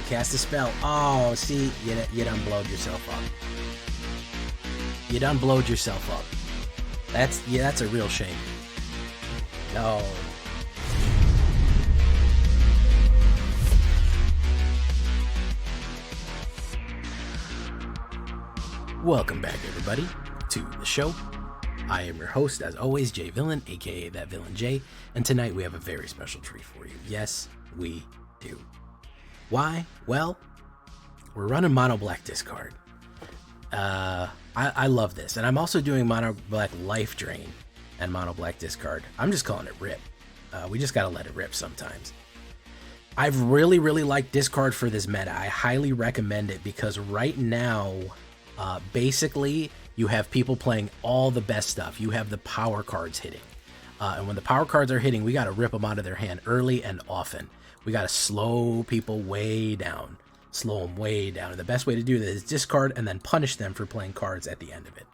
cast a spell. Oh, see, you done blowed yourself up. You done blowed yourself up. That's a real shame. No. Welcome back, everybody, to the show. I am your host, as always, Jay Villain, aka That Villain Jay, and tonight we have a very special treat for you. Yes, we do. Why? Well, we're running Mono Black Discard. I love this, and I'm also doing Mono Black Life Drain and Mono Black Discard. I'm just calling it RIP. We just gotta let it rip sometimes. I've really liked Discard for this meta. I highly recommend it because right now, basically, you have people playing all the best stuff. You have the power cards hitting. And when the power cards are hitting, we got to rip them out of their hand early and often. We got to slow people way down. Slow them way down. And the best way to do this is discard and then punish them for playing cards at the end of it.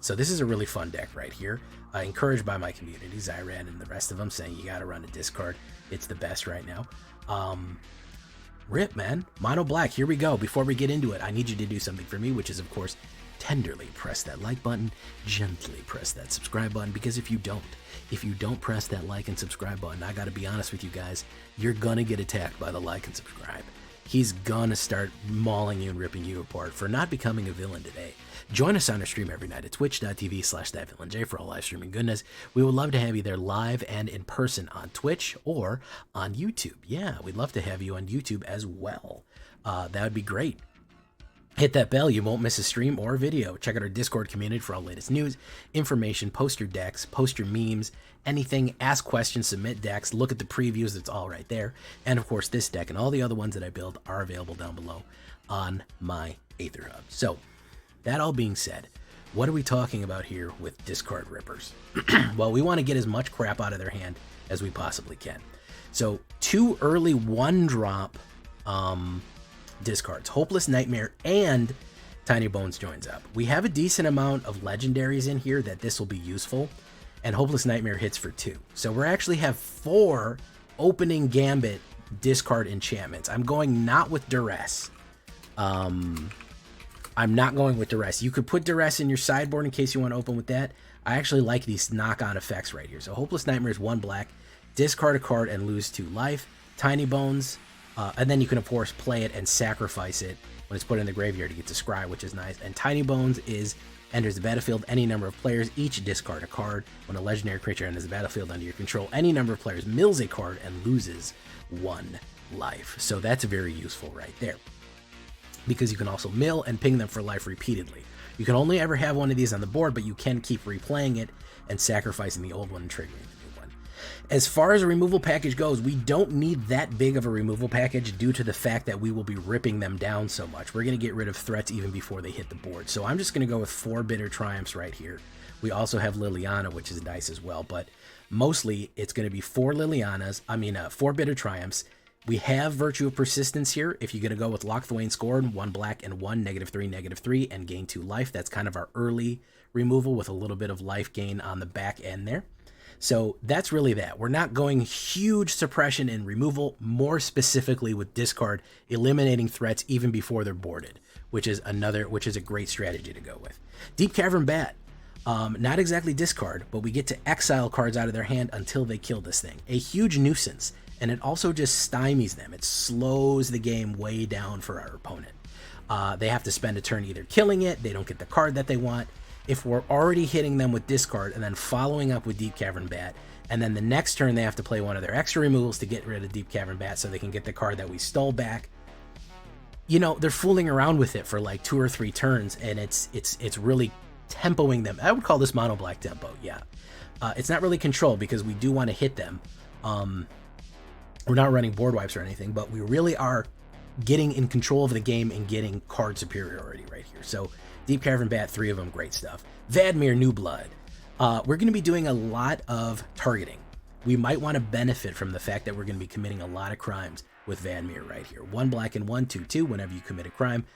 So this is a really fun deck right here. Encouraged by my community, Zyran and the rest of them saying you got to run a discard. It's the best right now. RIP, man. Mono Black, here we go. Before we get into it, I need you to do something for me, which is, of course, tenderly press that like button, gently press that subscribe button, because if you don't press that like and subscribe button, I gotta be honest with you guys, you're gonna get attacked by the like and subscribe. He's gonna start mauling you and ripping you apart for not becoming a villain today. Join us on our stream every night at twitch.tv/thatvillainj for all live streaming goodness. We would love to have you there live and in person on Twitch or on YouTube. Yeah, we'd love to have you on YouTube as well. That would be great. Hit that bell, you won't miss a stream or a video. Check out our Discord community for all latest news, information, post your decks, post your memes, anything, ask questions, submit decks, look at the previews, it's all right there. And of course, this deck and all the other ones that I build are available down below on my AetherHub. So, that all being said, what are we talking about here with discard rippers? Well, we want to get as much crap out of their hand as we possibly can. So, 2 early 1-drop discards, Hopeless Nightmare and Tiny Bones joins up. We have a decent amount of legendaries in here that this will be useful, and Hopeless Nightmare hits for 2. So we actually have 4 opening gambit discard enchantments. I'm going not with Duress. I'm not going with Duress. You could put Duress in your sideboard in case you want to open with that. I actually like these knock-on effects right here. So Hopeless Nightmare is 1 black, discard a card and lose 2 life. Tiny Bones, and then you can, of course, play it and sacrifice it when it's put in the graveyard to get to scry, which is nice. And Tiny Bones enters the battlefield, any number of players, each discard a card. When a legendary creature enters the battlefield under your control, any number of players mills a card and loses 1 life. So that's very useful right there, because you can also mill and ping them for life repeatedly. You can only ever have one of these on the board, but you can keep replaying it and sacrificing the old one and triggering the new one. As far as a removal package goes, we don't need that big of a removal package due to the fact that we will be ripping them down so much. We're going to get rid of threats even before they hit the board. So I'm just going to go with 4 Bitter Triumphs right here. We also have Liliana, which is nice as well, but mostly it's going to be 4 Bitter Triumphs. We have Virtue of Persistence here. If you're going to go with Lock the Wane Scorn, 1 black and 1, -3, and gain 2 life. That's kind of our early removal with a little bit of life gain on the back end there. So that's really that. We're not going huge suppression and removal, more specifically with discard, eliminating threats even before they're boarded, which is a great strategy to go with. Deep Cavern Bat, not exactly discard, but we get to exile cards out of their hand until they kill this thing. A huge nuisance, and it also just stymies them. It slows the game way down for our opponent. They have to spend a turn either killing it, they don't get the card that they want. If we're already hitting them with discard and then following up with Deep Cavern Bat, and then the next turn they have to play one of their extra removals to get rid of Deep Cavern Bat so they can get the card that we stole back, you know, they're fooling around with it for like 2 or 3 turns, and it's really tempoing them. I would call this Mono Black tempo, yeah. It's not really control because we do want to hit them. We're not running board wipes or anything, but we really are getting in control of the game and getting card superiority right here. So Deep Cavern Bat, 3 of them, great stuff. Vadmir, New Blood. We're going to be doing a lot of targeting. We might want to benefit from the fact that we're going to be committing a lot of crimes with Vadmir right here. 1 black and 1, 2/2. Whenever you commit a crime,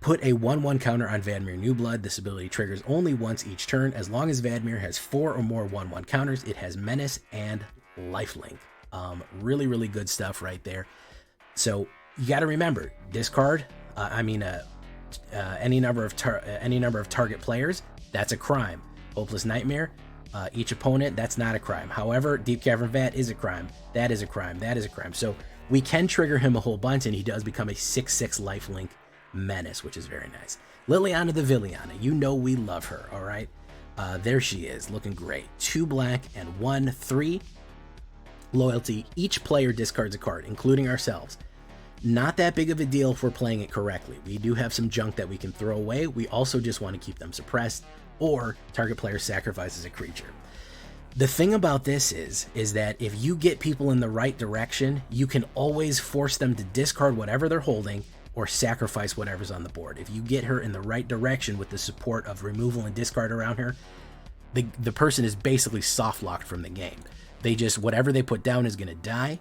put a 1/1 counter on Vadmir, New Blood. This ability triggers only once each turn. As long as Vadmir has 4 or more 1/1 counters, it has Menace and Lifelink. Really good stuff right there. So You got to remember, discard, any number of target players, that's a crime. Hopeless Nightmare, each opponent, that's not a crime. However, Deep Cavern Vat is a crime. That is a crime. That is a crime. So we can trigger him a whole bunch, and he does become a 6/6 lifelink menace, which is very nice. Liliana the Villainy, you know we love her, all right? There she is, looking great. 2 black and 1/3. Loyalty, each player discards a card, including ourselves. Not that big of a deal if we're playing it correctly. We do have some junk that we can throw away. We also just want to keep them suppressed, or target player sacrifices a creature. The thing about this is that if you get people in the right direction, you can always force them to discard whatever they're holding or sacrifice whatever's on the board. If you get her in the right direction with the support of removal and discard around her, the person is basically soft locked from the game. They just, whatever they put down is going to die,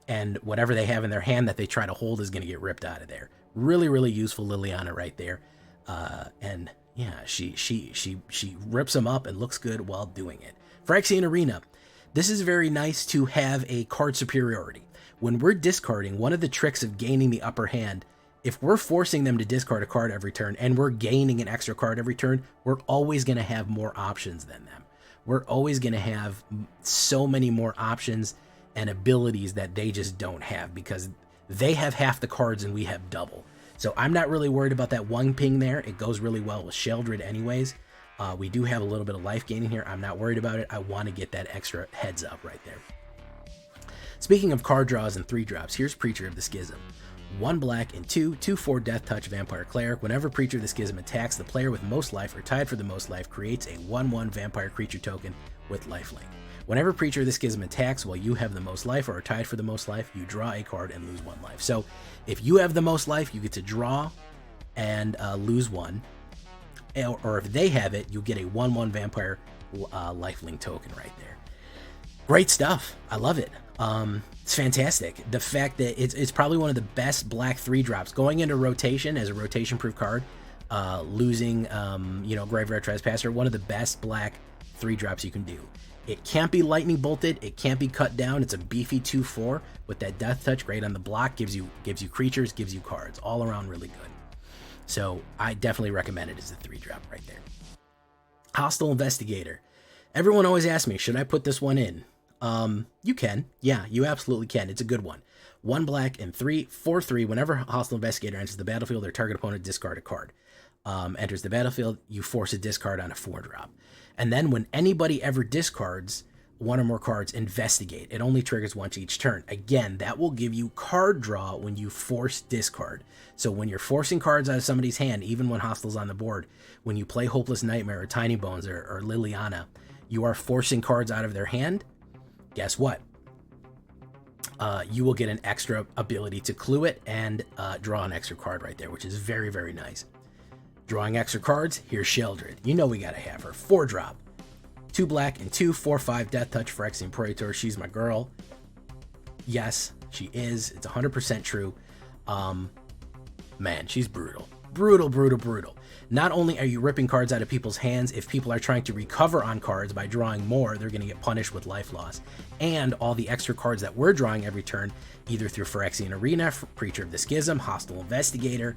and whatever they have in their hand that they try to hold is going to get ripped out of there. Really, really useful Liliana right there. And yeah, she rips them up and looks good while doing it. Phyrexian Arena. This is very nice to have a card superiority. When we're discarding, one of the tricks of gaining the upper hand, if we're forcing them to discard a card every turn and we're gaining an extra card every turn, we're always going to have more options than them. We're always going to have so many more options and abilities that they just don't have, because they have half the cards and we have double. So I'm not really worried about that 1 ping there. It goes really well with Sheldred anyways. We do have a little bit of life gaining here. I'm not worried about it. I want to get that extra heads up right there. Speaking of card draws and 3-drops, here's Preacher of the Schism. 1 black and 2/4 Death Touch Vampire Cleric. Whenever Preacher of the Schism attacks, the player with most life or tied for the most life creates a 1/1 vampire creature token with lifelink. Whenever Preacher of the Schism attacks while you have the most life or are tied for the most life, you draw a card and lose 1 life. So if you have the most life, you get to draw and lose 1. Or if they have it, you get a 1/1 vampire lifelink token right there. Great stuff. I love it. It's fantastic. The fact that it's probably one of the best black 3-drops going into rotation as a rotation proof card, losing Graveyard Trespasser, one of the best black 3-drops you can do. It can't be lightning bolted, it can't be cut down. It's a beefy 2/4 with that Death Touch, great on the block, gives you creatures, gives you cards, all around really good. So I definitely recommend it as a 3-drop right there. Hostile Investigator. Everyone always asks me, should I put this one in? You can. Yeah, you absolutely can. It's a good one. 1 black and 4/3. Whenever Hostile Investigator enters the battlefield, their target opponent discard a card. Enters the battlefield, you force a discard on a 4-drop. And then when anybody ever discards 1 or more cards, investigate. It only triggers once each turn. Again, that will give you card draw when you force discard. So when you're forcing cards out of somebody's hand, even when Hostile's on the board, when you play Hopeless Nightmare or Tiny Bones or Liliana, you are forcing cards out of their hand. Guess what? You will get an extra ability to clue it and draw an extra card right there, which is very, very nice. Drawing extra cards, here's Sheldred. You know we gotta have her. 4-drop. 2 black and 2/4/5 Death Touch Phyrexian Praetor. She's my girl. Yes, she is. It's 100% true. Man, she's brutal. Brutal. Not only are you ripping cards out of people's hands, if people are trying to recover on cards by drawing more, they're going to get punished with life loss. And all the extra cards that we're drawing every turn, either through Phyrexian Arena, Preacher of the Schism, Hostile Investigator,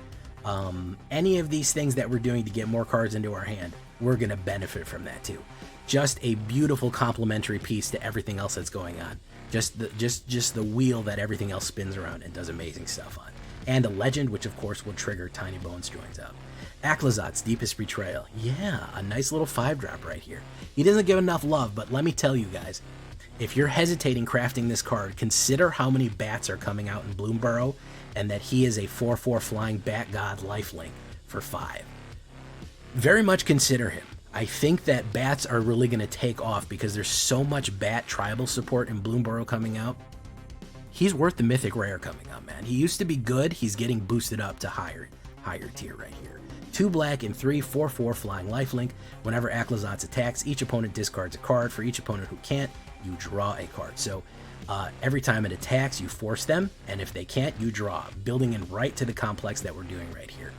any of these things that we're doing to get more cards into our hand, we're going to benefit from that too. Just a beautiful complementary piece to everything else that's going on. Just the wheel that everything else spins around and does amazing stuff on. And a legend, which of course will trigger Tiny Bones joins up. Aclazot's Deepest Betrayal. Yeah, a nice little 5-drop right here. He doesn't give enough love, but let me tell you guys, if you're hesitating crafting this card, consider how many bats are coming out in Bloomburrow, and that he is a 4/4 flying bat god lifelink for 5. Very much consider him. I think that bats are really going to take off because there's so much bat tribal support in Bloomburrow coming out. He's worth the mythic rare coming out, man. He used to be good. He's getting boosted up to higher tier right here. 2 black and 3/4/4 flying lifelink. Whenever Aclazot's attacks, each opponent discards a card. For each opponent who can't, you draw a card. So every time it attacks, you force them, and if they can't, you draw. Building in right to the complex that we're doing right here.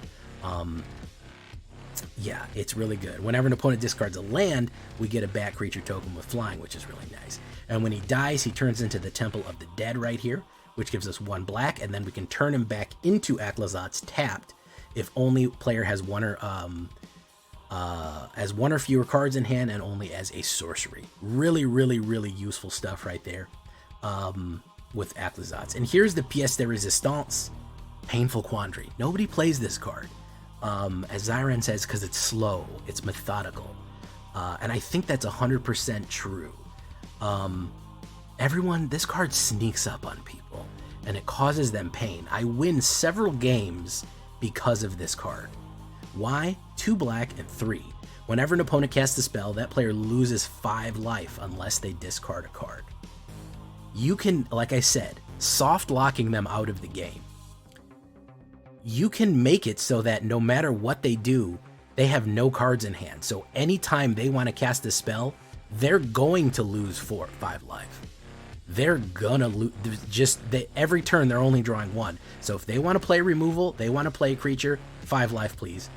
Yeah, it's really good. Whenever an opponent discards a land, we get a bat creature token with flying, which is really nice. And when he dies, he turns into the Temple of the Dead right here, which gives us 1 black, and then we can turn him back into Aclazotz tapped if only player has one or fewer cards in hand and only as a sorcery. Really, really, really useful stuff right there with Aclazotz. And here's the pièce de résistance, Painful Quandary. Nobody plays this card. As Zyran says, because it's slow, it's methodical. And I think that's 100% true. This card sneaks up on people, and it causes them pain. I win several games because of this card. Why? 2 black and 3. Whenever an opponent casts a spell, that player loses 5 life unless they discard a card. You can, like I said, soft locking them out of the game. You can make it so that no matter what they do, they have no cards in hand. So anytime they want to cast a spell, they're going to lose 4 or 5 life. They're gonna lose. Every turn they're only drawing 1. So if they want to play removal, they want to play a creature, 5 life please.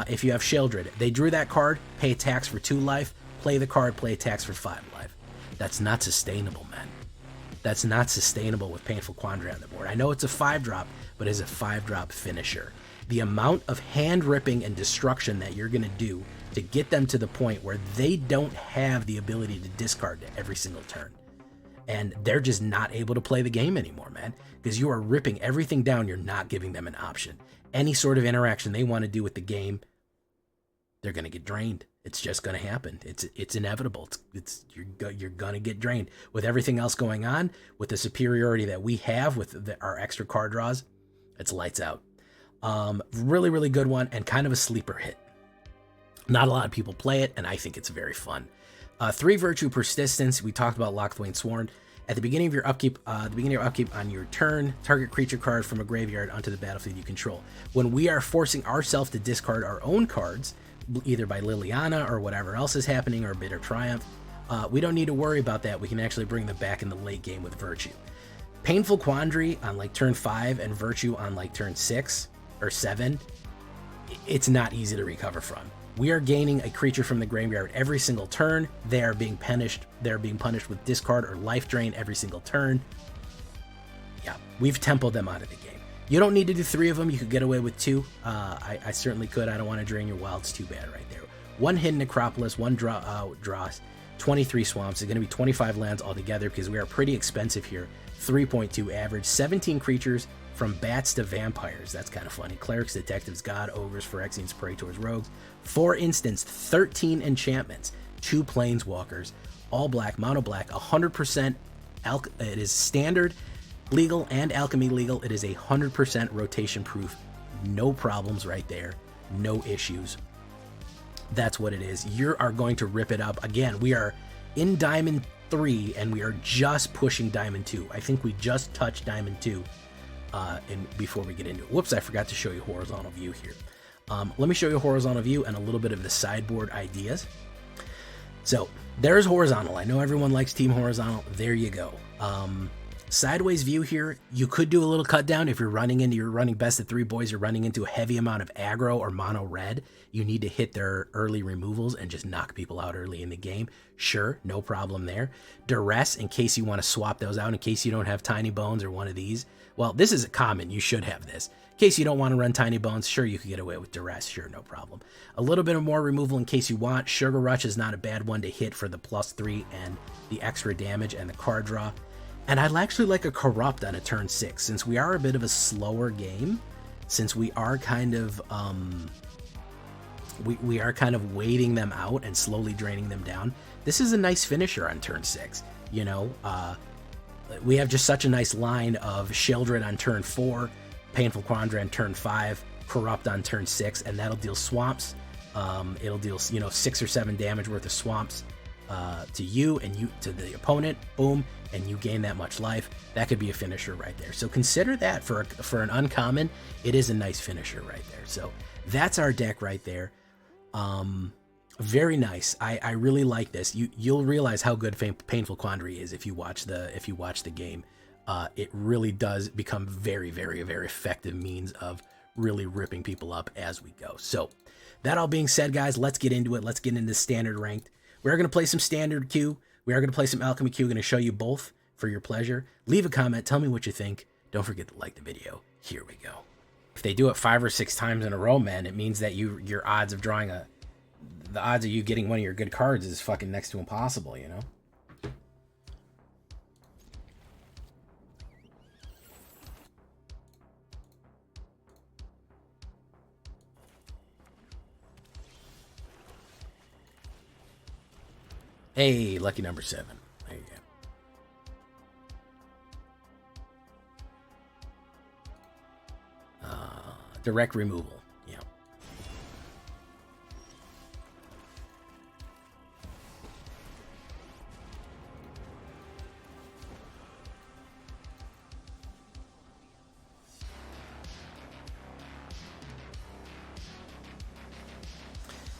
If you have Sheldred, they drew that card, pay attacks for 2 life, play the card, play attacks for 5 life. That's not sustainable, man. That's not sustainable with Painful Quandary on the board. I know it's a 5-drop, but it's a 5-drop finisher. The amount of hand ripping and destruction that you're going to do to get them to the point where they don't have the ability to discard every single turn. And they're just not able to play the game anymore, man, because you are ripping everything down. You're not giving them an option. Any sort of interaction they want to do with the game, they're going to get drained. It's just going to happen. It's inevitable. You're going to get drained. With everything else going on, with the superiority that we have with our extra card draws, it's lights out. Really, really good one, and kind of a sleeper hit. Not a lot of people play it, and I think it's very fun. 3 Virtue Persistence. We talked about Locthwain Sworn. At the beginning of your upkeep, on your turn, target creature card from a graveyard onto the battlefield you control. When we are forcing ourselves to discard our own cards, either by Liliana or whatever else is happening, or Bitter Triumph, we don't need to worry about that. We can actually bring them back in the late game with Virtue. Painful Quandary on like turn 5 and Virtue on like turn 6 or 7, it's not easy to recover from. We are gaining a creature from the graveyard every single turn. They are being punished. They're being punished with discard or life drain every single turn. Yeah, we've tempoed them out of the game. You don't need to do 3 of them. You could get away with 2. I certainly could. I don't want to drain your wilds too bad right there. 1 Hidden Necropolis, 1 draws, 23 swamps. It's going to be 25 lands altogether because we are pretty expensive here. 3.2 average, 17 creatures from bats to vampires. That's kind of funny. Clerics, detectives, god, ogres, phyrexians, praetors, rogues. 4 instants, 13 enchantments, 2 planeswalkers, all black, mono black, 100%. It is standard, legal, and alchemy legal. It is 100% rotation proof. No problems right there. No issues. That's what it is. You are going to rip it up. Again, we are in Diamond 3 and we are just pushing Diamond 2. I think we just touched Diamond 2 before we get into it. Whoops, I forgot to show you horizontal view here. Let me show you horizontal view and a little bit of the sideboard ideas. So there's horizontal. I know everyone likes team horizontal. There you go. Sideways view here, you could do a little cut down if you're running best of 3 boys, you're running into a heavy amount of aggro or mono red. You need to hit their early removals and just knock people out early in the game. Sure, no problem there. Duress, in case you want to swap those out, in case you don't have Tiny Bones or one of these. Well, this is common. You should have this. In case you don't want to run Tiny Bones, sure, you could get away with Duress. Sure, no problem. A little bit of more removal in case you want. Sugar Rush is not a bad one to hit for the +3 and the extra damage and the card draw. And I'd actually like a Corrupt on a turn 6, since we are a bit of a slower game, since we are kind of we are kind of waiting them out and slowly draining them down. This is a nice finisher on turn 6. You know, we have just such a nice line of Sheldred on turn 4, Painful Quandary on turn 5, Corrupt on turn 6, and that'll deal swamps. It'll deal, 6 or 7 damage worth of swamps to you and you to the opponent. Boom, and you gain that much life. That could be a finisher right there. So consider that for an uncommon. It is a nice finisher right there. So that's our deck right there. Very nice. I really like this. You'll realize how good Painful Quandary is if you watch the game. It really does become very, very, very effective means of really ripping people up as we go. So that all being said, guys, let's get into it. Let's get into standard ranked. We're going to play some standard queue. We are going to play some alchemy queue. We're going to show you both for your pleasure. Leave a comment. Tell me what you think. Don't forget to like the video. Here we go. If they do it 5 or 6 times in a row, man, it means that your odds of drawing the odds of you getting one of your good cards is fucking next to impossible, you know? Hey, lucky number 7. There you go. Direct removal. Yeah.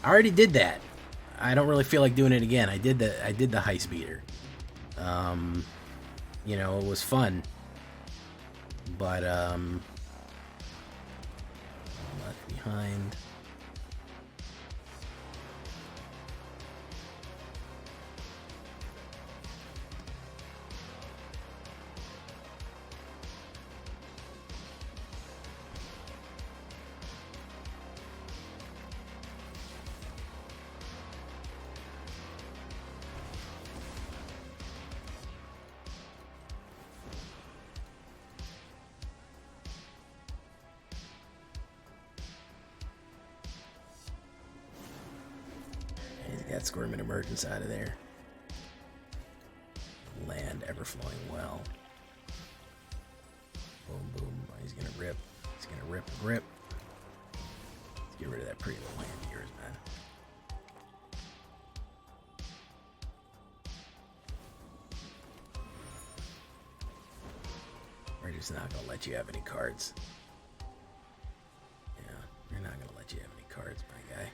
I already did that. I don't really feel like doing it again. I did the heist beater. You know, it was fun. But left behind. Got Squirming Emergence out of there. Land ever flowing well. Boom, boom. Oh, he's gonna rip. He's gonna rip and rip. Let's get rid of that pretty little hand of yours, man. We're just not gonna let you have any cards. Yeah, we're not gonna let you have any cards, my guy.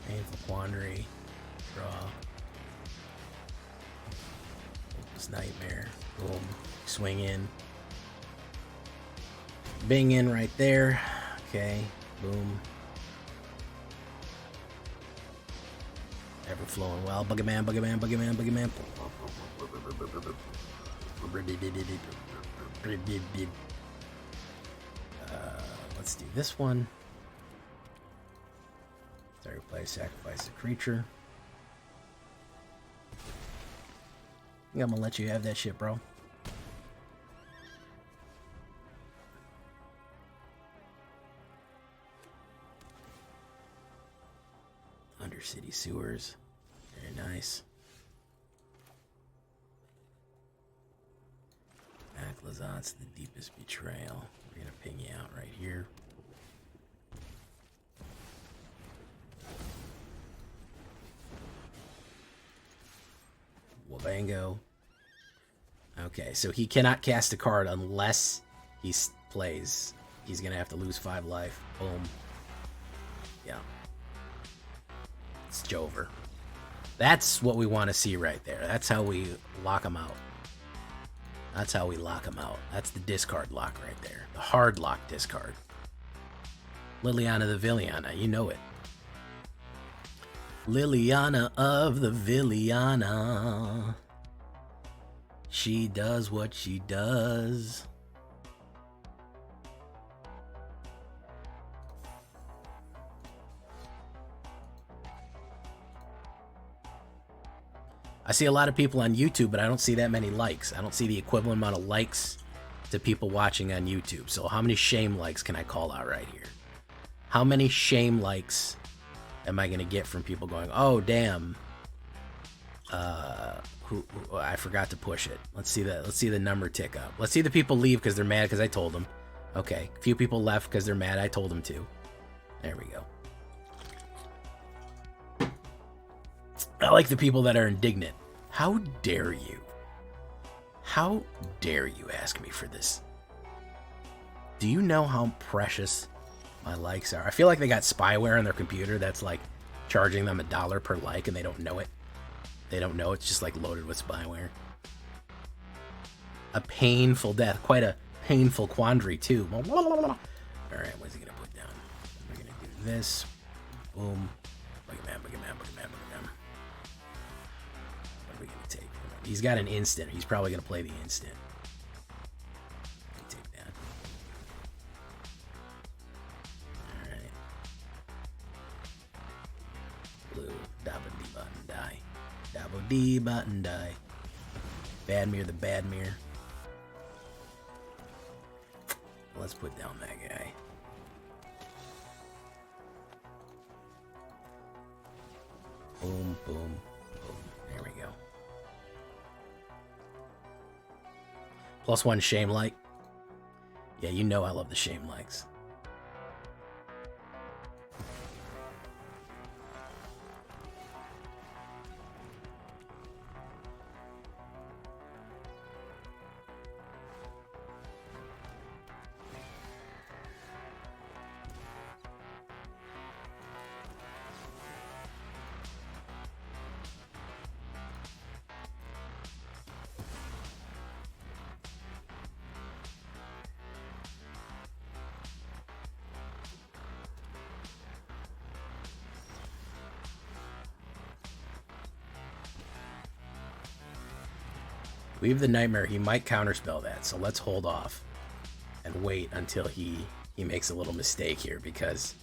Painful Quandary, draw, Hopeless Nightmare, boom, swing in, bing in right there, okay, boom, ever flowing well, Buggerman, Buggerman, Buggerman, Buggerman, let's do this one. Sorry, play, sacrifice a creature. I think I'm gonna let you have that shit, bro. Undercity Sewers. Very nice. Aclazot's the Deepest Betrayal. We're gonna ping you out right here. Wabango. Okay, so he cannot cast a card unless he plays. He's gonna have to lose 5 life. Boom. Yeah. It's Jover. That's what we want to see right there. That's how we lock him out. That's how we lock him out. That's the discard lock right there. The hard lock discard. Liliana the Villainy, you know it. Liliana of the Villainy. She does what she does. I see a lot of people on YouTube, but I don't see that many likes. I don't see the equivalent amount of likes to people watching on YouTube. So how many shame likes can I call out right here? How many shame likes am I going to get from people going, oh, damn, I forgot to push it. Let's see the number tick up. Let's see the people leave because they're mad because I told them. Okay, a few people left because they're mad. I told them to. There we go. I like the people that are indignant. How dare you? How dare you ask me for this? Do you know how precious my likes are? I feel like they got spyware on their computer that's like charging them $1 per like and they don't know it. They don't know it's just like loaded with spyware. a painful death, quite a painful quandary too. All right, what's he gonna put down? We're gonna do this. Boom. Boogeyman, boogeyman, boogeyman, boogeyman. What are we gonna take? He's got an instant. He's probably gonna play the instant. Take that. All right. Blue. Double D button die. Double D button die. Badmere the Badmere. Let's put down that guy. Boom, boom, boom. There we go. +1 shame like. Yeah, you know I love the shame likes. Weave the Nightmare, he might counterspell that, so let's hold off and wait until he makes a little mistake here, because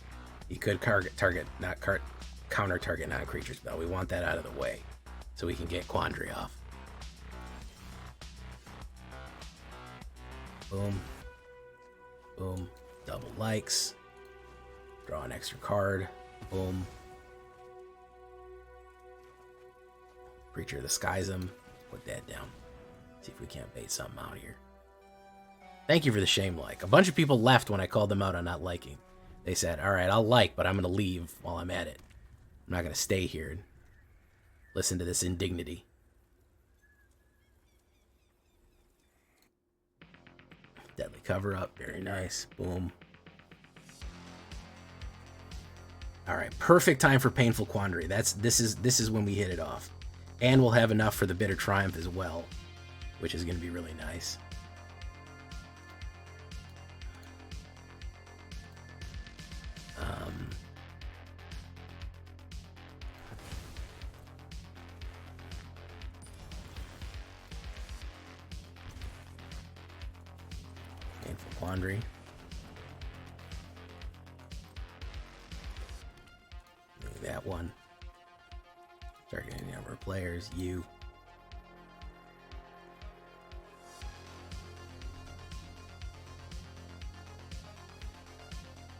he could counter target non-creature spell. We want that out of the way so we can get Quandary off. Boom. Boom. Double likes. Draw an extra card. Boom. Creature of the Skies-em. Put that down. See if we can't bait something out here. Thank you for the shame like. A bunch of people left when I called them out on not liking. They said, all right, I'll like, but I'm going to leave while I'm at it. I'm not going to stay here and listen to this indignity. Deadly cover up. Very nice. Boom. All right. Perfect time for Painful Quandary. This is when we hit it off. And we'll have enough for the Bitter Triumph as well, which is going to be really nice. Painful Quandary. Maybe that one. Start getting the number of players. You.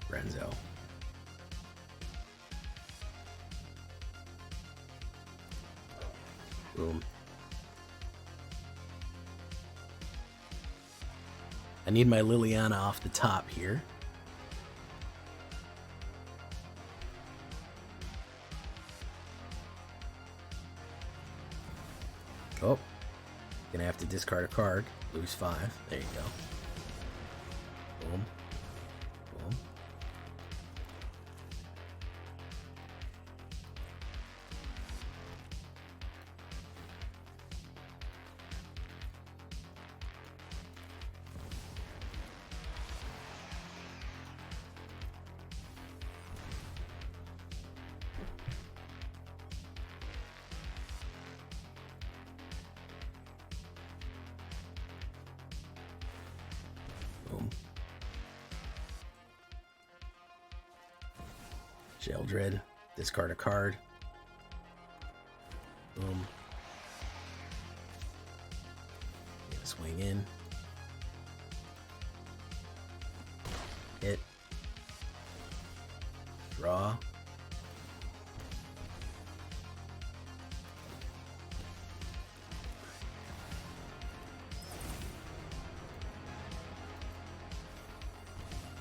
Renzo. Boom. I need my Liliana off the top here. Oh. Gonna have to discard a card. Lose 5. There you go. Boom. Boom. Sheldred, discard a card. Boom. Get a swing in. Hit. Draw.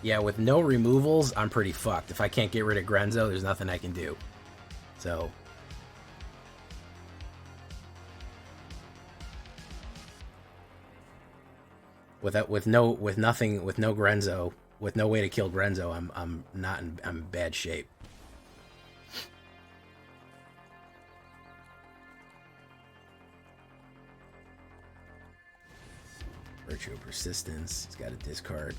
Yeah, with no removals, I'm pretty fucked. If I can't get rid of Grenzo, there's nothing I can do. So with no Grenzo, with no way to kill Grenzo, I'm in bad shape. Virtue of Persistence. He's got a discard.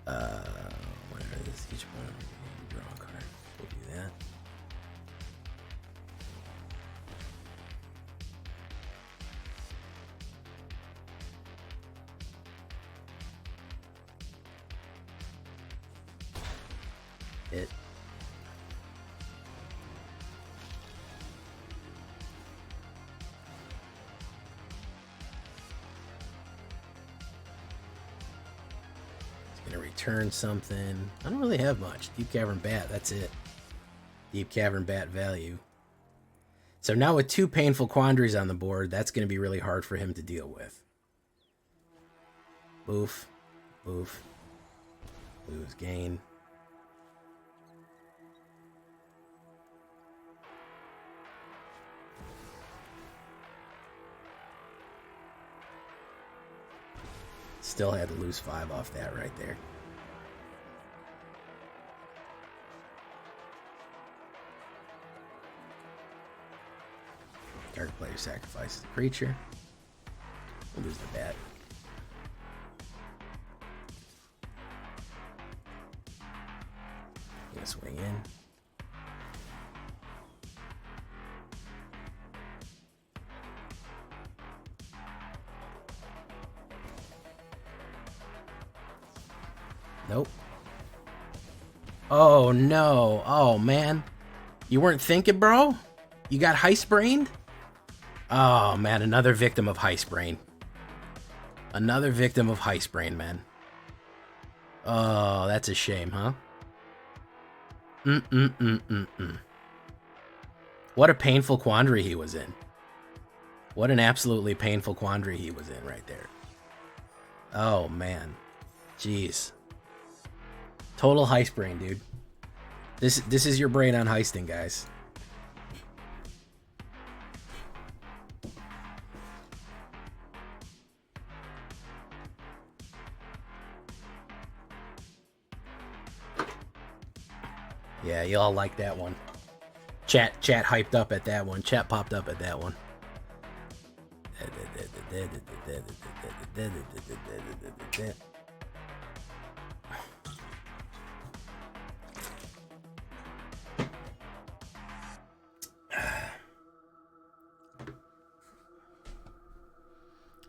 Where is each one? Draw a card. We'll do that. It. Gonna return something. I don't really have much. Deep Cavern Bat, that's it. Deep Cavern Bat value. So now with 2 Painful Quandaries on the board, that's gonna be really hard for him to deal with. Boof. Boof. Lose gain. Still had to lose 5 off that right there. Target player sacrifices the creature. We'll lose the bat. Gonna swing in. Nope. Oh no. Oh man. You weren't thinking, bro? You got heist brained? Oh man, another victim of heist brain. Another victim of heist brain, man. Oh, that's a shame, huh? What a painful quandary he was in. What an absolutely painful quandary he was in right there. Oh man. Jeez. Total heist brain, dude. This is your brain on heisting, guys. Yeah, y'all like that one. Chat hyped up at that one. Chat popped up at that one.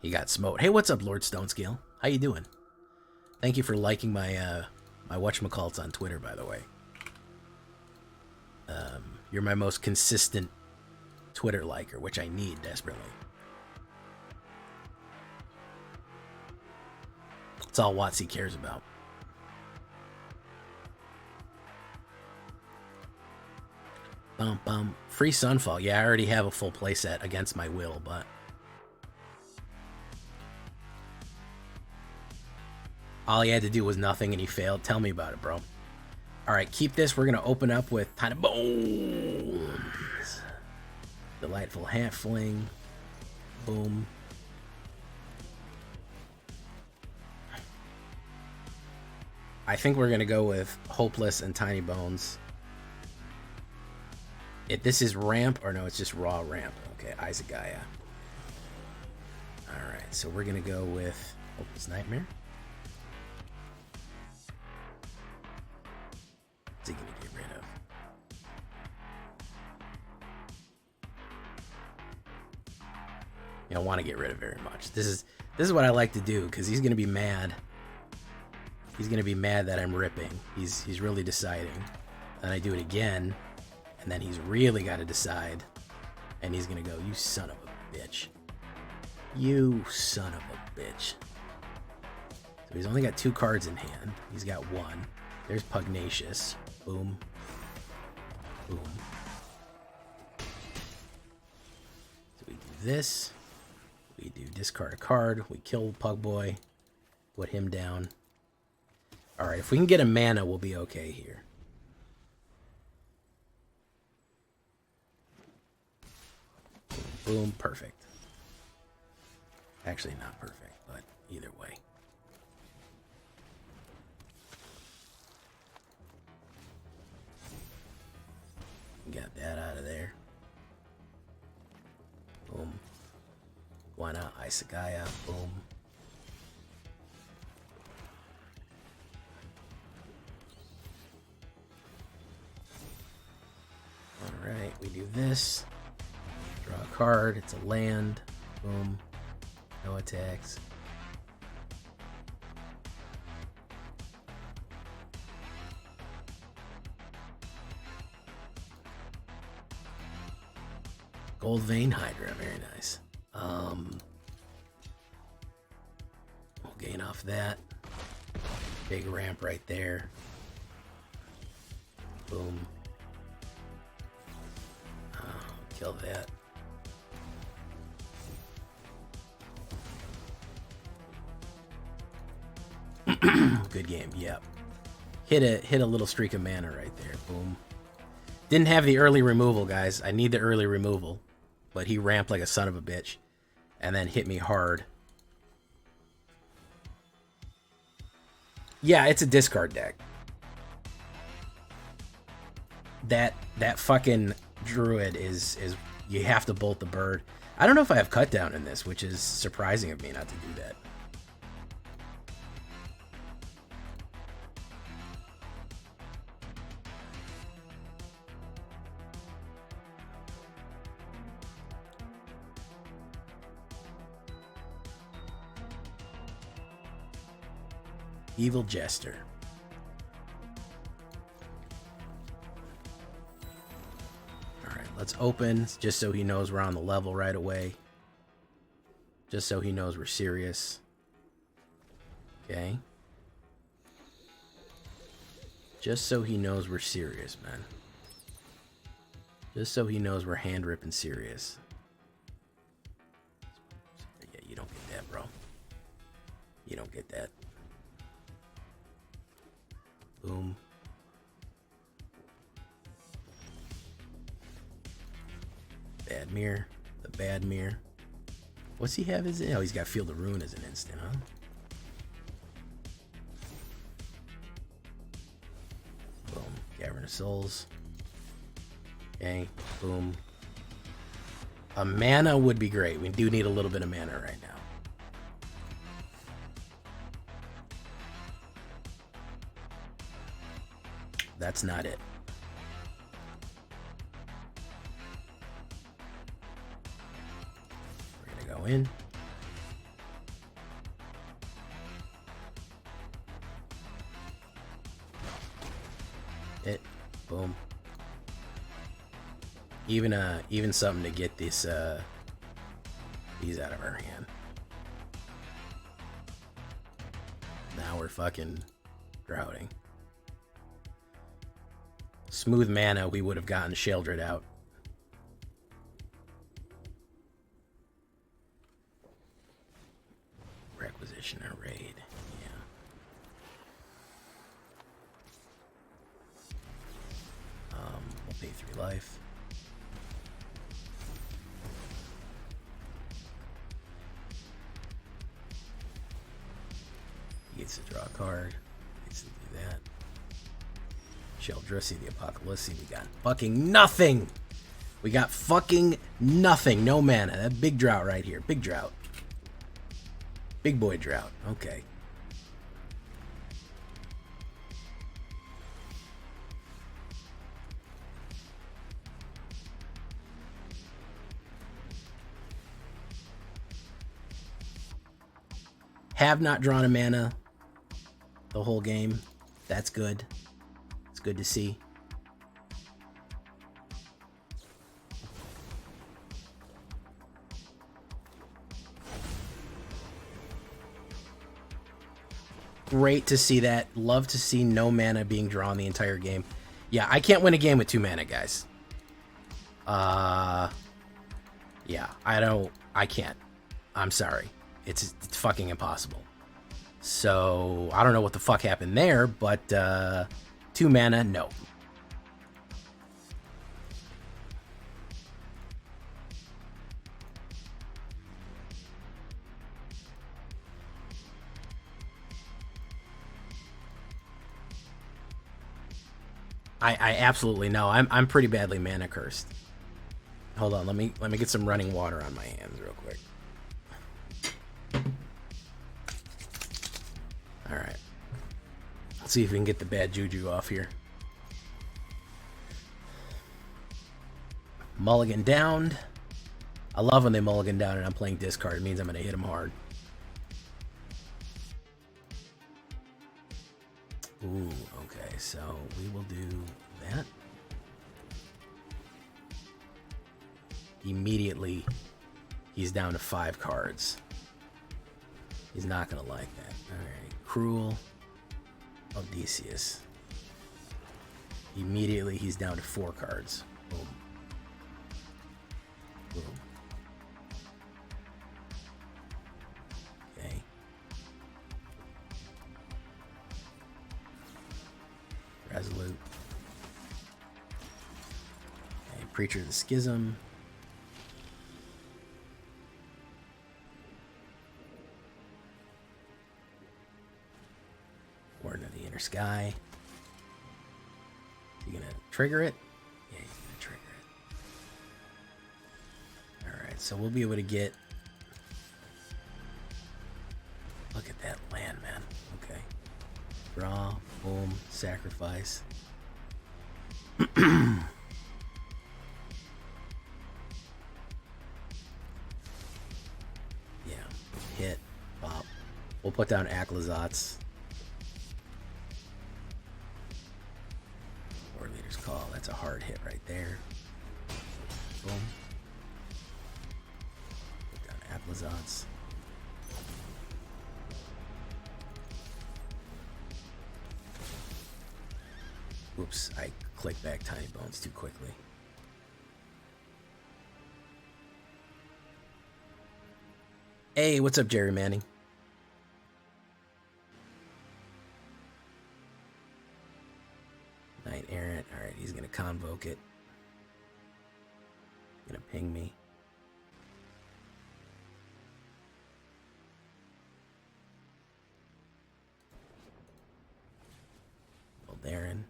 He got smoked. Hey, what's up, Lord Stonescale? How you doing? Thank you for liking my my whatchamacallits on Twitter, by the way. You're my most consistent Twitter liker, which I need desperately. That's all WotC cares about. Bum bum. Free Sunfall. Yeah, I already have a full playset against my will, but all he had to do was nothing and he failed. Tell me about it, bro. Alright, keep this. We're going to open up with Tiny Bones. Delightful Halfling. Boom. I think we're going to go with Hopeless and Tiny Bones. This is ramp, or no, it's just raw ramp. Okay, Izagaya. Alright, so we're going to go with Hopeless Nightmare. What's he going to get rid of? You don't want to get rid of very much. This is what I like to do, because he's going to be mad. He's going to be mad that I'm ripping. He's really deciding. Then I do it again, and then he's really got to decide. And he's going to go, you son of a bitch. You son of a bitch. So he's only got 2 cards in hand. He's got 1. There's Pugnacious. Boom. Boom. So we do this. We do discard a card. We kill Pug Boy. Put him down. Alright, if we can get a mana, we'll be okay here. Boom, perfect. Actually, not perfect, but either way. Got that out of there. Boom. Why not? Isagaya. Boom. Alright, we do this. Draw a card. It's a land. Boom. No attacks. Gold Vein Hydra, very nice. We'll gain off that. Big ramp right there. Boom. Kill that. Good game, yep. Hit a little streak of mana right there. Boom. Didn't have the early removal, guys. I need the early removal. But he ramped like a son of a bitch. And then hit me hard. Yeah, it's a discard deck. That fucking druid is you have to bolt the bird. I don't know if I have cut down in this, which is surprising of me not to do that. Evil Jester. Alright, let's open, just so he knows we're on the level right away. Just so he knows we're serious. Okay. Just so he knows we're serious, man. Just so he knows we're hand-ripping serious. Yeah, you don't get that, bro. You don't get that. Boom. Bad mirror. The bad mirror. What's he have as oh, he's got Field of Ruin as an instant, huh? Boom. Cavern of Souls. Okay. Boom. A mana would be great. We do need a little bit of mana right now. That's not it. We're gonna go in. Hit. Boom. Even something to get this these out of our hand. Now we're fucking droughting. Smooth mana, we would have gotten Sheldred out. Requisition or raid, yeah. We'll pay 3 life. He gets to draw a card. He gets to do that. Sheldrissy, the Apocalypse. We got fucking nothing. We got fucking nothing. No mana. That big drought right here. Big drought. Big boy drought. Okay. Have not drawn a mana the whole game. That's good. Good to see. Great to see that. Love to see no mana being drawn the entire game. Yeah, I can't win a game with 2 mana, guys. Yeah, I can't. I'm sorry. It's fucking impossible. So I don't know what the fuck happened there, but 2 mana, no. I absolutely know. I'm pretty badly mana cursed. Hold on, let me get some running water on my hands real quick. All right. Let's see if we can get the bad juju off here. Mulligan downed. I love when they mulligan down and I'm playing discard. It means I'm going to hit them hard. Ooh, okay, so we will do that. Immediately, he's down to 5 cards. He's not going to like that. All right, Cruel Odysseus. Immediately, he's down to 4 cards. Boom. Boom. Okay. Resolute. Okay, Preacher of the Schism. Warden of the Inner Sky. You gonna trigger it? Yeah, he's gonna trigger it. Alright, so we'll be able to get... Look at that land, man. Okay. Draw, boom, sacrifice. Yeah, hit, pop. We'll put down Aklazot's. War Leader's Call. That's a hard hit right there. Boom. Put down Aklazot's. Oops, I clicked back Tiny Bones too quickly. Hey, what's up, Jerry Manning? Knight Errant. Alright, he's gonna convoke it. Gonna ping me. Darren.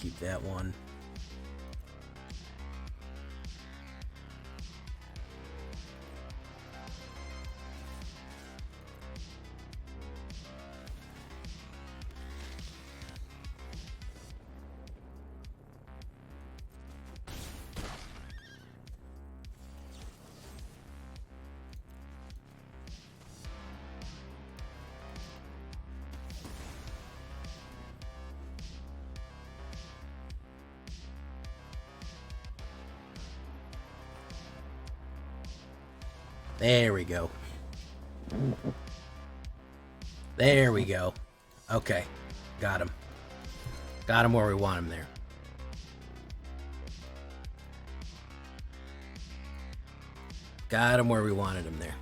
Keep that one. There we go. There we go. Okay. Got him. Got him where we want him there. Got him where we wanted him there.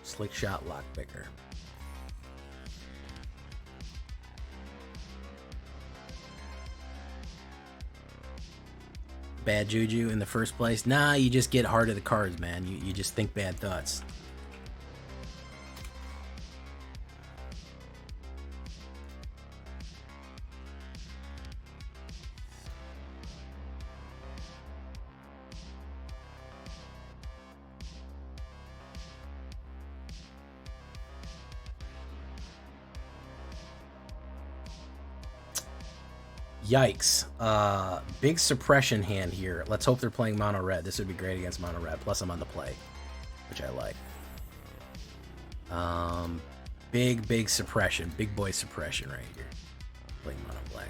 Slick shot lockpicker. Bad juju in the first place? Nah, you just get hard of the cards, man. You just think bad thoughts. Yikes. Big suppression hand here. Let's hope they're playing mono red. This would be great against mono red. Plus I'm on the play. which I like. Big suppression, big boy suppression right here. Playing mono black.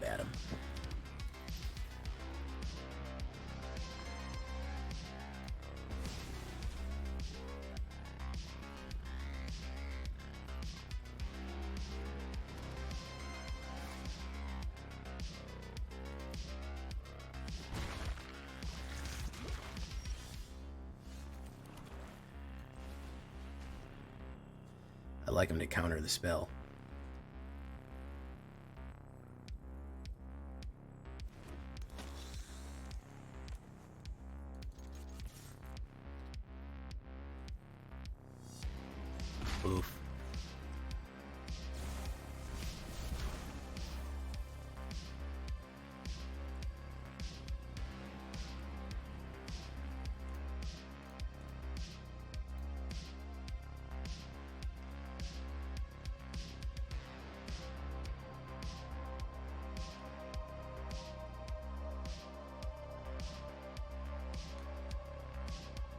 Bat him. I like him to counter the spell. Oof.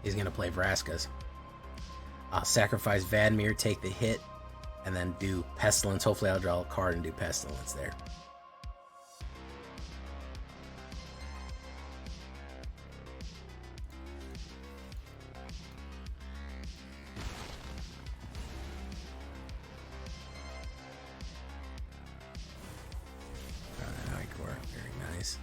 He's going to play Vraskas. I'll sacrifice Vadmir, take the hit, and then do Pestilence. Hopefully I'll draw a card and do Pestilence there. Very nice.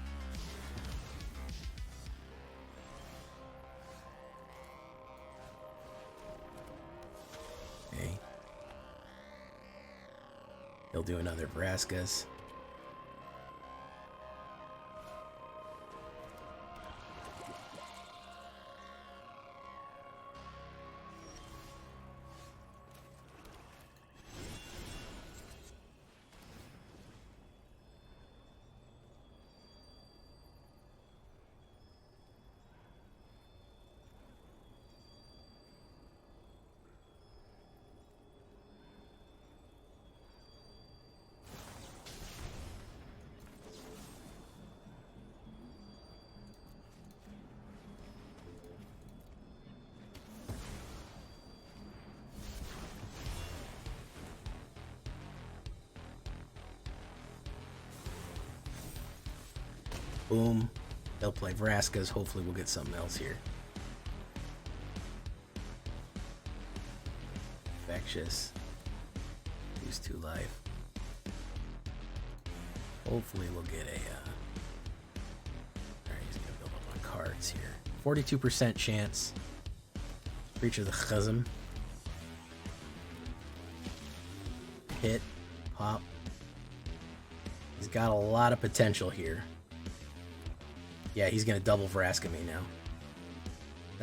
He'll do another Vraskas. Boom. They'll play Vraskas. Hopefully we'll get something else here. Infectious. Lose 2 life. Hopefully we'll get a... Alright, he's gonna build up on cards here. 42% chance. Creature of the Chazm. Hit. Pop. He's got a lot of potential here. Yeah, he's going to double Vraska me now.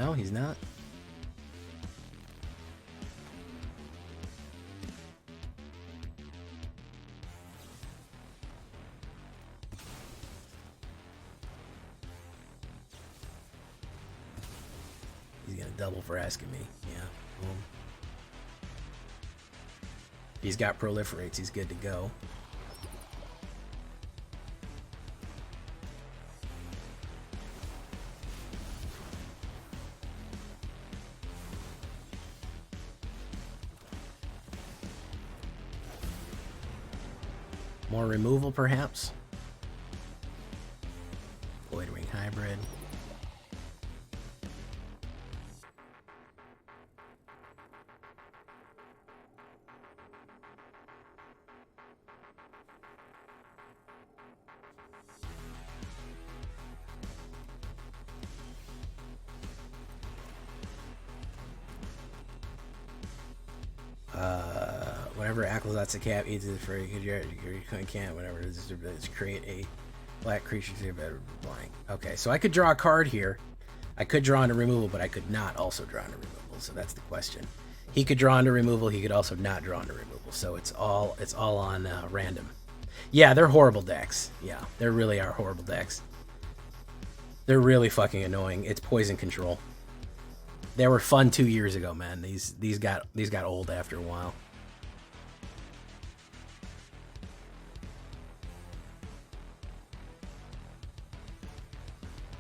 No, he's not. He's going to double Vraska me. Yeah. Boom. He's got proliferates. He's good to go. More removal, perhaps. Voidwing Hybrid. Whenever Acklazot's a cat, eats it for you can't, whatever it is, create a black creature to your bed blank. Okay, so I could draw a card here. I could draw into removal, but I could not also draw into removal, so that's the question. He could draw into removal, he could also not draw into removal, so it's all on random. Yeah, they're horrible decks. Yeah, they really are horrible decks. They're really fucking annoying. It's poison control. They were fun 2 years ago, man. These got old after a while.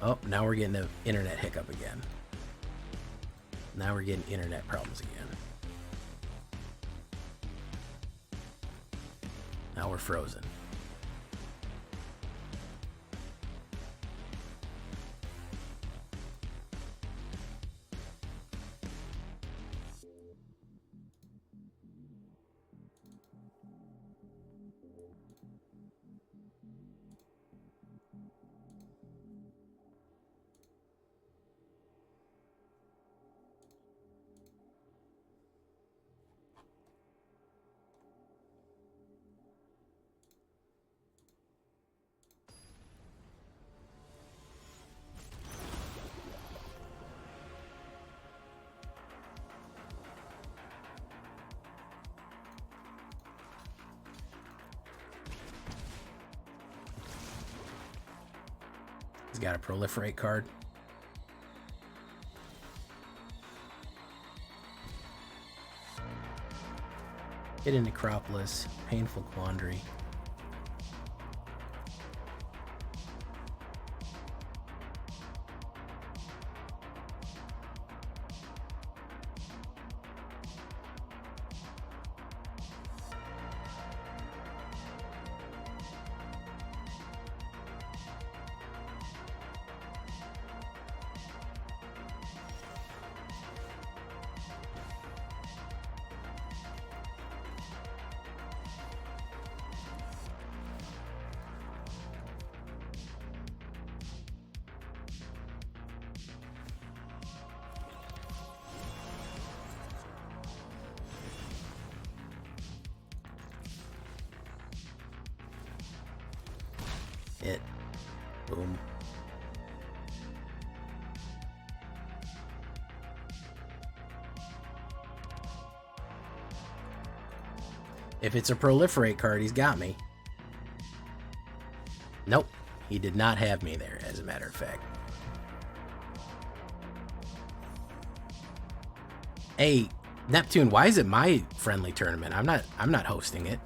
Oh, now we're getting the internet hiccup again. Now we're getting internet problems again. Now we're frozen. He's got a proliferate card. Hidden Necropolis, Painful Quandary. Hit. Boom. If it's a proliferate card, he's got me. Nope. He did not have me there, as a matter of fact. Hey, Neptune, why is it my friendly tournament? I'm not hosting it.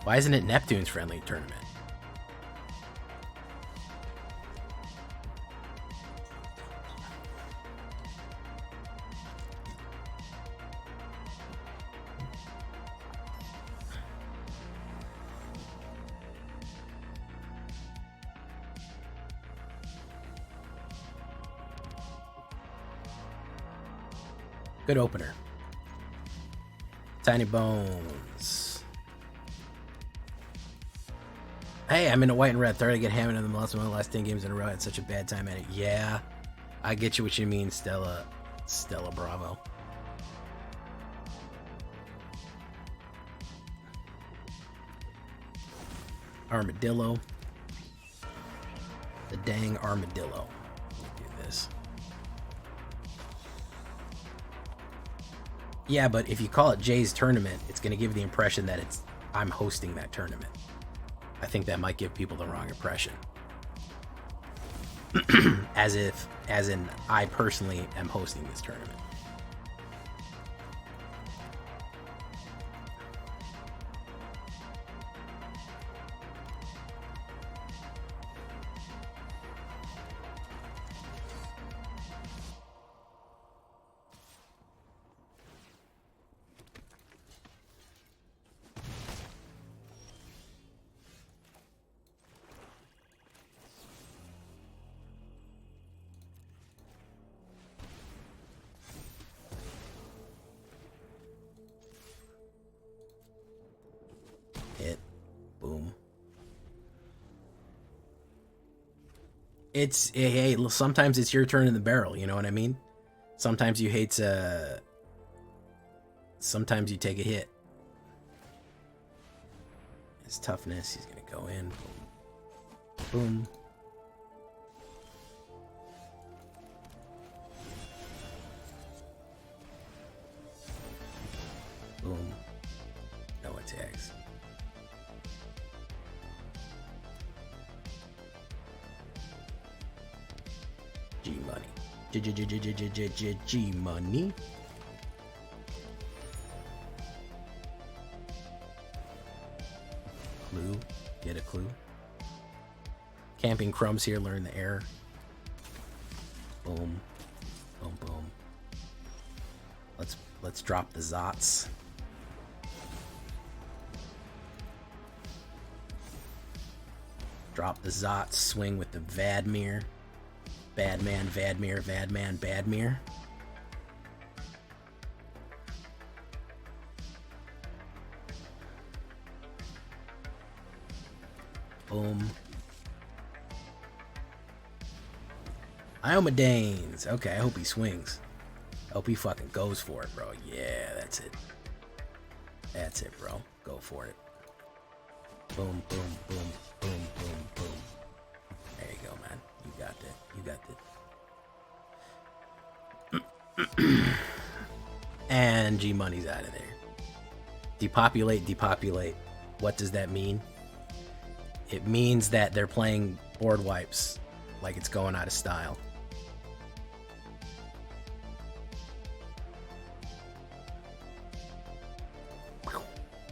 Why isn't it Neptune's friendly tournament? Good opener. Tiny Bones. Hey, I'm in a white and red. Third, I get hammered in the most of the last 10 games in a row. I had such a bad time at it. Yeah, I get you what you mean, Stella Bravo. Armadillo. The dang armadillo. Do this. Yeah, but if you call it Jay's tournament, it's going to give the impression that I'm hosting that tournament. I think that might give people the wrong impression. as in I personally am hosting this tournament. Hit. Boom. It's, hey, sometimes it's your turn in the barrel, you know what I mean? Sometimes you hate sometimes you take a hit. His toughness, he's gonna go in. Boom. Boom. No attacks. G money. G money. clue. Get a clue. Camping crumbs here, learn the error. Boom. Boom, boom. Let's drop the Zots. Drop the Zots, swing with the Vadmir. Badman, Vadmir, Vadman, Badmir. Boom. Iomedanes. Okay, I hope he swings. I hope he fucking goes for it, bro. Yeah, that's it. That's it, bro. Go for it. Boom, boom, boom, boom, boom, boom. There you go, man. You got that. You got that. And G-Money's out of there. Depopulate, depopulate. What does that mean? It means that they're playing board wipes like it's going out of style.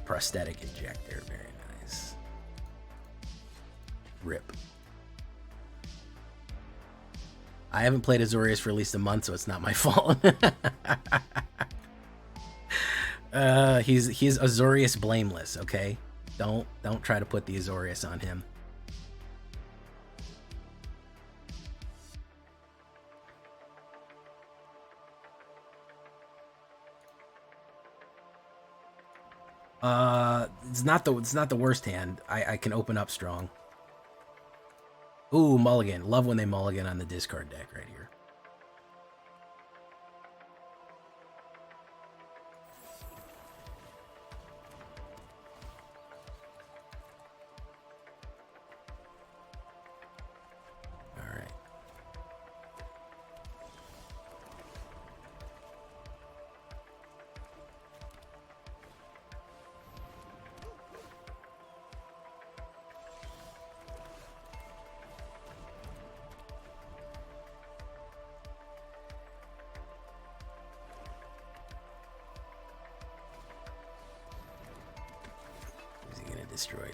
Prosthetic injector, very nice. Rip. I haven't played Azorius for at least a month, so it's not my fault. He's Azorius blameless, okay? Don't try to put the Azorius on him. It's not the worst hand. I can open up strong. Ooh, mulligan. Love when they mulligan on the discard deck right here. All right.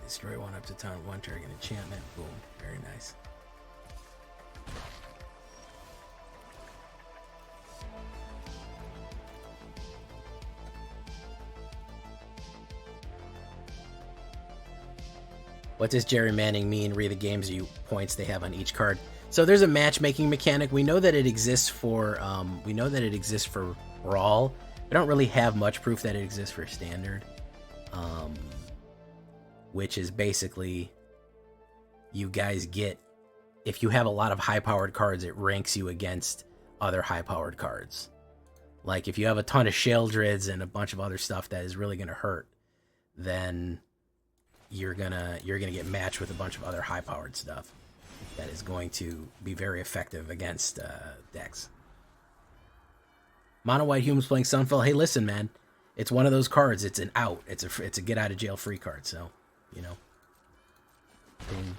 Destroy one up to town, one target enchantment. Boom. Very nice. What does gerrymandering mean? Read the games points they have on each card. So there's a matchmaking mechanic. We know that it exists for Brawl. We don't really have much proof that it exists for Standard. Which is basically, you guys get, if you have a lot of high-powered cards, it ranks you against other high-powered cards. Like, if you have a ton of Sheldrids and a bunch of other stuff that is really going to hurt, then you're gonna get matched with a bunch of other high-powered stuff that is going to be very effective against decks. Mono White Humans playing STUMFA. Hey, listen, man, it's one of those cards. It's an out. It's a get out of jail free card. So, you know. Boom.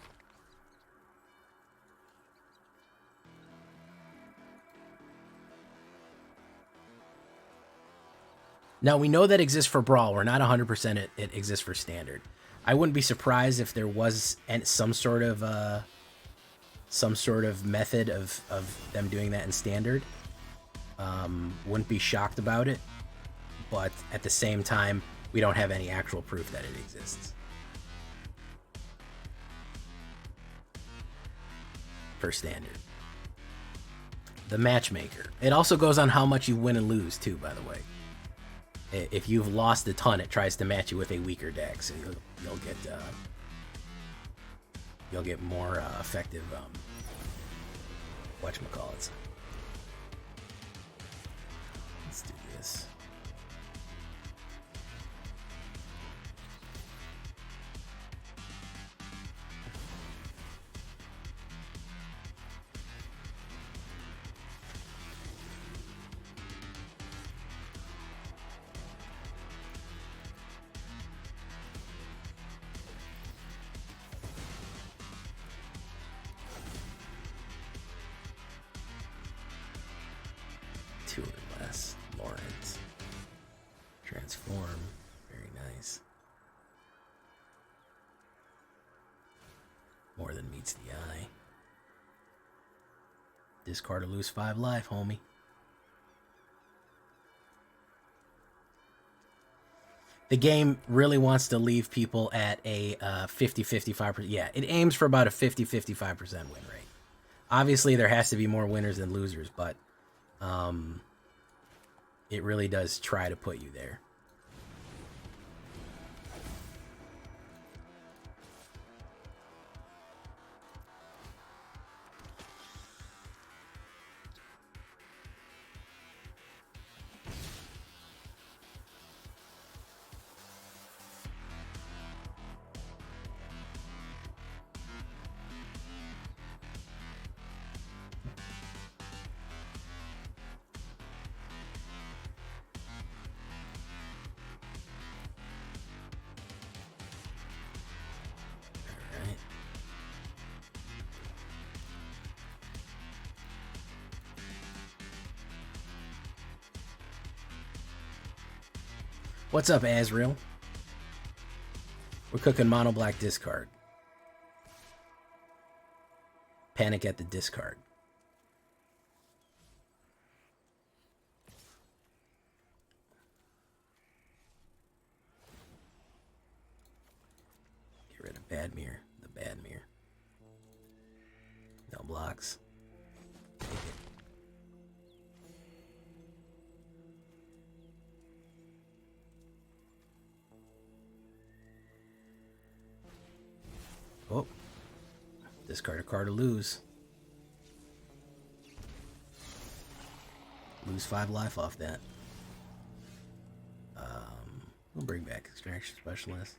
Now, we know that exists for Brawl. We're not 100% it exists for Standard. I wouldn't be surprised if there was some sort of method of them doing that in Standard. Wouldn't be shocked about it. But at the same time, we don't have any actual proof that it exists. For Standard. The Matchmaker. It also goes on how much you win and lose, too, by the way. If you've lost a ton, it tries to match you with a weaker deck, so you'll get more effective whatchamacallits. Let's do this. Two or less. Lawrence. Transform. Very nice. Meets the eye. Discard or lose 5 life, homie. The game really wants to leave people at a 50-55%. Yeah, it aims for about a 50-55% win rate. Obviously, there has to be more winners than losers, but it really does try to put you there. What's up, Azrael? We're cooking mono black discard. Panic at the discard. Get rid of bad mirror. The bad mirror. No blocks. Take it. Oh. Discard a card to lose. Lose 5 life off that. We'll bring back Extraction Specialist.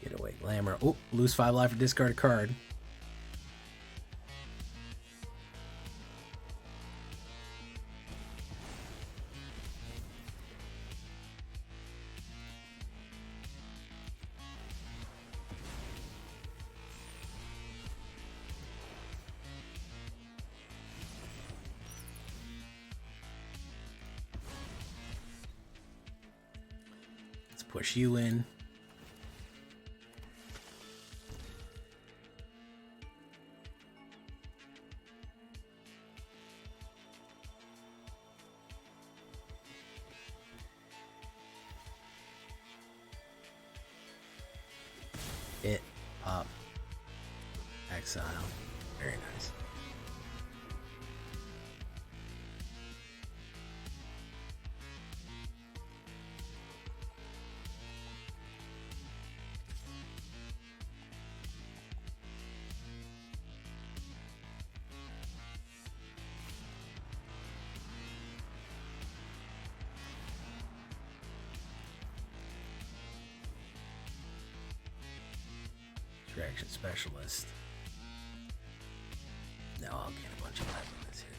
Get away, Glamour. Oh, lose 5 life or discard a card. Let's push you in. It, pop, exile. Very nice. Extraction Specialist. Now I'll gain a bunch of life on this hit.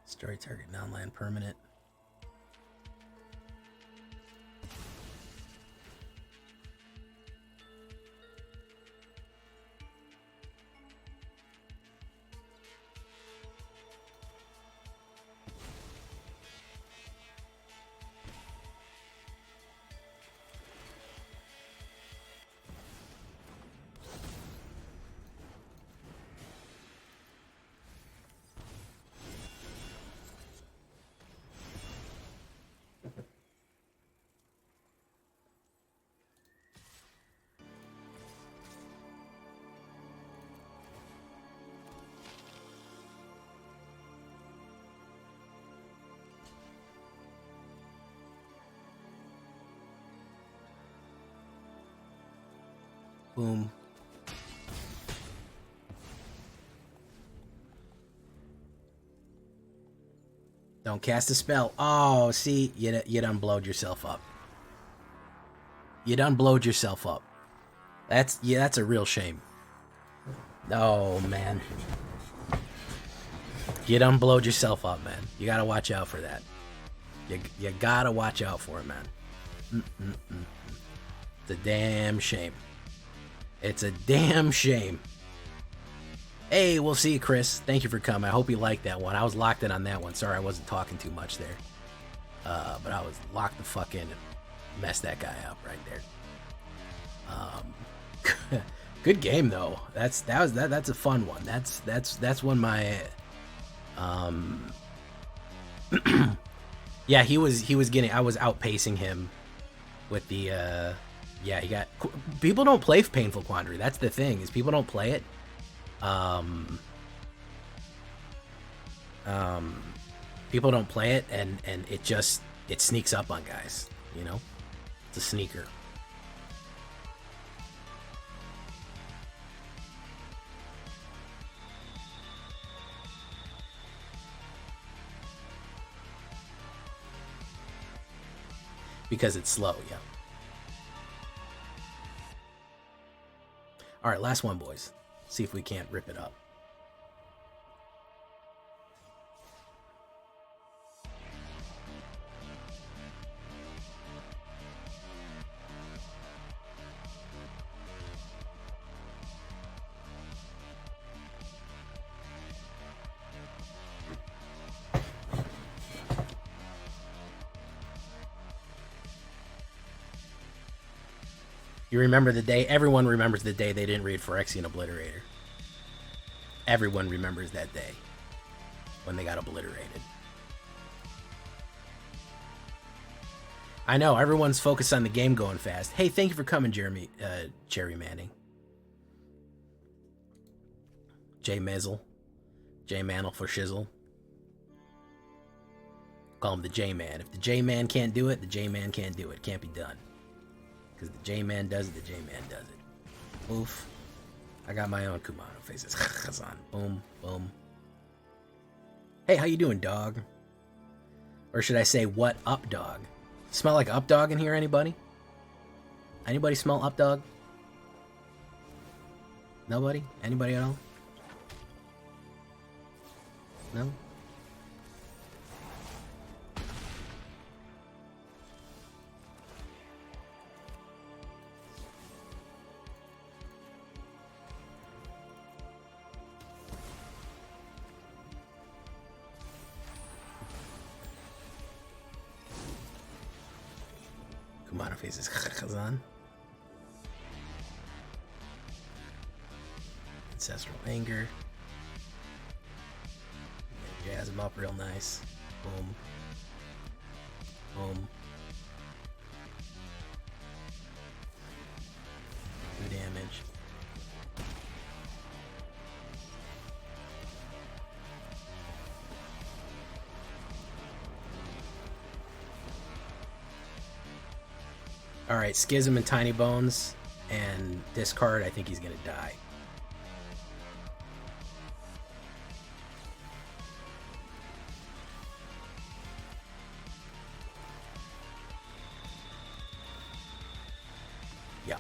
Destroy target non-land permanent. Boom. Don't cast a spell. Oh, see, you done blowed yourself up. You done blowed yourself up. That's a real shame. Oh, man. You done blowed yourself up, man. You gotta watch out for that. You gotta watch out for it, man. It's a damn shame. It's a damn shame. Hey, we'll see you, Chris. Thank you for coming. I hope you liked that one. I was locked in on that one. Sorry I wasn't talking too much there. But I was locked the fuck in and messed that guy up right there. Good game though. That's a fun one. That's one of my yeah, he was getting, I was outpacing him with the yeah, he got, people don't play Painful Quandary. That's the thing, is people don't play it. People don't play it, and it sneaks up on guys, you know? It's a sneaker. Because it's slow, yeah. All right, last one, boys. See if we can't rip it up. You remember the day, everyone remembers the day they didn't read Phyrexian Obliterator. Everyone remembers that day when they got obliterated. I know, everyone's focused on the game going fast. Hey, thank you for coming, Jerry Manning. Jay Mezzle. Jay Mantle for shizzle. Call him the J-Man. If the J-Man can't do it, the J-Man can't do it. Can't be done. Because the J-Man does it, the J-Man does it. Oof. I got my own Kumano faces. Khazan. Boom, boom. Hey, how you doing, dog? Or should I say, what up, dog? Smell like up dog in here, anybody? Anybody smell up dog? Nobody? Anybody at all? No? Kumano faces Khazan. Ancestral Anger. Jazz him up real nice. Boom. Boom. Good damage. Alright, Schism and Tiny Bones, and discard, I think he's gonna die. Yeah,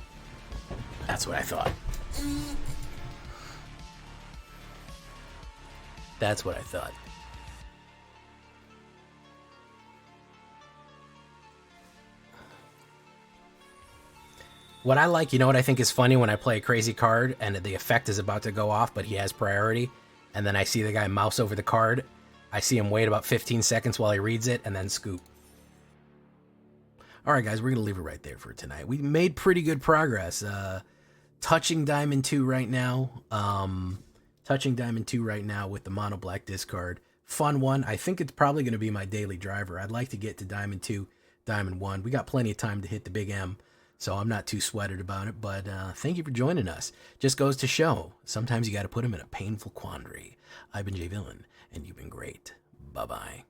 that's what I thought. That's what I thought. What I like, you know what I think is funny, when I play a crazy card and the effect is about to go off, but he has priority, and then I see the guy mouse over the card, I see him wait about 15 seconds while he reads it, and then scoop. Alright guys, we're going to leave it right there for tonight. We made pretty good progress. Touching Diamond 2 right now. Touching Diamond 2 right now with the Mono Black discard. Fun one. I think it's probably going to be my daily driver. I'd like to get to Diamond 2, Diamond 1. We got plenty of time to hit the big M. So I'm not too sweated about it, but thank you for joining us. Just goes to show, sometimes you got to put them in a painful quandary. I've been Jay Villain, and you've been great. Bye-bye.